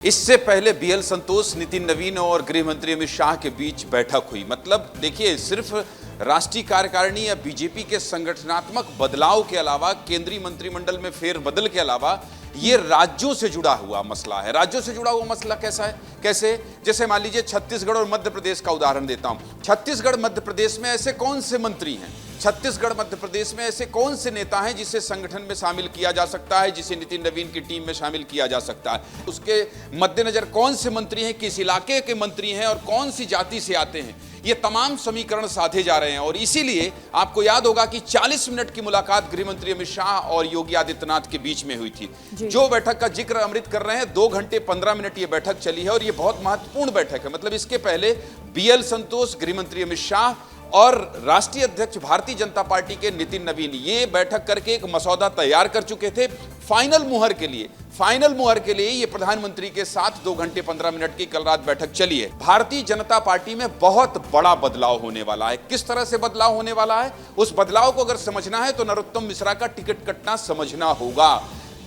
इससे पहले बीएल संतोष, नितिन नवीन और गृह मंत्री अमित शाह के बीच बैठक हुई। मतलब देखिए, सिर्फ राष्ट्रीय कार्यकारिणी या बीजेपी के संगठनात्मक बदलाव के अलावा, केंद्रीय मंत्रिमंडल में फेरबदल के अलावा, ये राज्यों से जुड़ा हुआ मसला है। राज्यों से जुड़ा हुआ मसला कैसा है? कैसे? जैसे मान लीजिए छत्तीसगढ़ और मध्य प्रदेश का उदाहरण देता हूं। छत्तीसगढ़ मध्य प्रदेश में ऐसे कौन से मंत्री हैं, छत्तीसगढ़ मध्य प्रदेश में ऐसे कौन से नेता हैं जिसे संगठन में शामिल किया जा सकता है, जिसे नितिन नवीन की टीम में शामिल किया जा सकता है? उसके मद्देनजर कौन से मंत्री हैं, किस इलाके के मंत्री हैं और कौन सी जाति से आते हैं, ये तमाम समीकरण साधे जा रहे हैं। और इसीलिए आपको याद होगा कि 40 मिनट की मुलाकात गृह मंत्री अमित शाह और योगी आदित्यनाथ के बीच में हुई थी। जो बैठक का जिक्र अमृत कर रहे हैं, 2 घंटे 15 मिनट ये बैठक चली है और ये बहुत महत्वपूर्ण बैठक है। मतलब इसके पहले बीएल संतोष, गृह मंत्री अमित शाह और राष्ट्रीय अध्यक्ष भारतीय जनता पार्टी के नितिन नवीन ये बैठक करके एक मसौदा तैयार कर चुके थे फाइनल मुहर के लिए। फाइनल मुहर के लिए ये प्रधानमंत्री के साथ 2 घंटे 15 मिनट की कल रात बैठक चली है। भारतीय जनता पार्टी में बहुत बड़ा बदलाव होने वाला है। किस तरह से बदलाव होने वाला है, उस बदलाव को अगर समझना है तो नरोत्तम मिश्रा का टिकट कटना समझना होगा।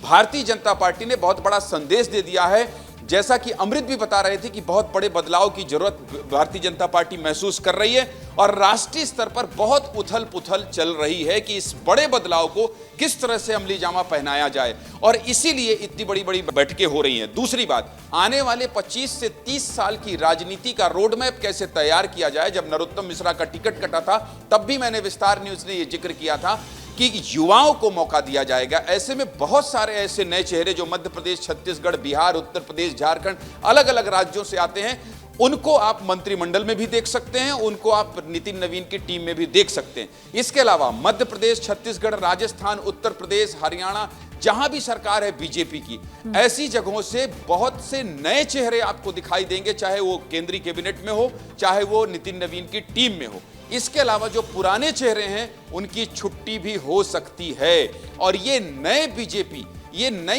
भारतीय जनता पार्टी ने बहुत बड़ा संदेश दे दिया है। जैसा कि अमृत भी बता रहे थे कि बहुत बड़े बदलाव की जरूरत भारतीय जनता पार्टी महसूस कर रही है और राष्ट्रीय स्तर पर बहुत उथल पुथल चल रही है कि इस बड़े बदलाव को किस तरह से अमली जामा पहनाया जाए, और इसीलिए इतनी बड़ी बड़ी बैठकें हो रही हैं। दूसरी बात, आने वाले 25 से 30 साल की राजनीति का रोड मैप कैसे तैयार किया जाए। जब नरोत्तम मिश्रा का टिकट कटा था तब भी मैंने विस्तार न्यूज ने यह जिक्र किया था कि युवाओं को मौका दिया जाएगा। ऐसे में बहुत सारे ऐसे नए चेहरे जो मध्य प्रदेश, छत्तीसगढ़, बिहार, उत्तर प्रदेश, झारखंड, अलग अलग राज्यों से आते हैं, उनको आप मंत्रिमंडल में भी देख सकते हैं, उनको आप नितिन नवीन की टीम में भी देख सकते हैं। इसके अलावा मध्य प्रदेश, छत्तीसगढ़, राजस्थान, उत्तर प्रदेश, हरियाणा, जहां भी सरकार है बीजेपी की, ऐसी जगहों से बहुत से नए चेहरे आपको दिखाई देंगे, चाहे वो केंद्रीय कैबिनेट में हो, चाहे वो नितिन नवीन की टीम में हो। इसके अलावा जो पुराने चेहरे हैं उनकी छुट्टी भी हो सकती है और ये नई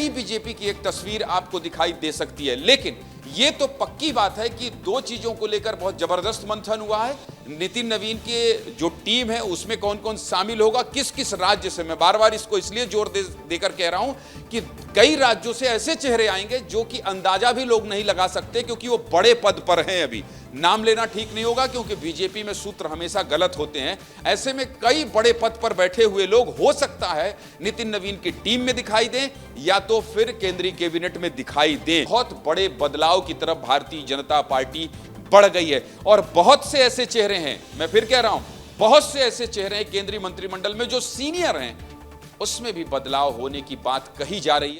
बीजेपी की एक तस्वीर आपको दिखाई दे सकती है। लेकिन ये तो पक्की बात है कि 2 चीजों को लेकर बहुत जबरदस्त मंथन हुआ है। नितिन नवीन के जो टीम है उसमें कौन कौन शामिल होगा, किस किस राज्य से। मैं बार बार इसको इसलिए जोर देकर कह रहा हूं कि कई राज्यों से ऐसे चेहरे आएंगे जो कि अंदाजा भी लोग नहीं लगा सकते, क्योंकि वो बड़े पद पर हैं। अभी नाम लेना ठीक नहीं होगा क्योंकि बीजेपी में सूत्र हमेशा गलत होते हैं। ऐसे में कई बड़े पद पर बैठे हुए लोग हो सकता है नितिन नवीन की टीम में दिखाई दें या तो फिर केंद्रीय कैबिनेट में दिखाई दें। बहुत बड़े बदलाव की तरफ भारतीय जनता पार्टी बढ़ गई है और बहुत से ऐसे चेहरे हैं, मैं फिर कह रहा हूं, बहुत से ऐसे चेहरे हैं केंद्रीय मंत्रिमंडल में जो सीनियर हैं, उसमें भी बदलाव होने की बात कही जा रही है।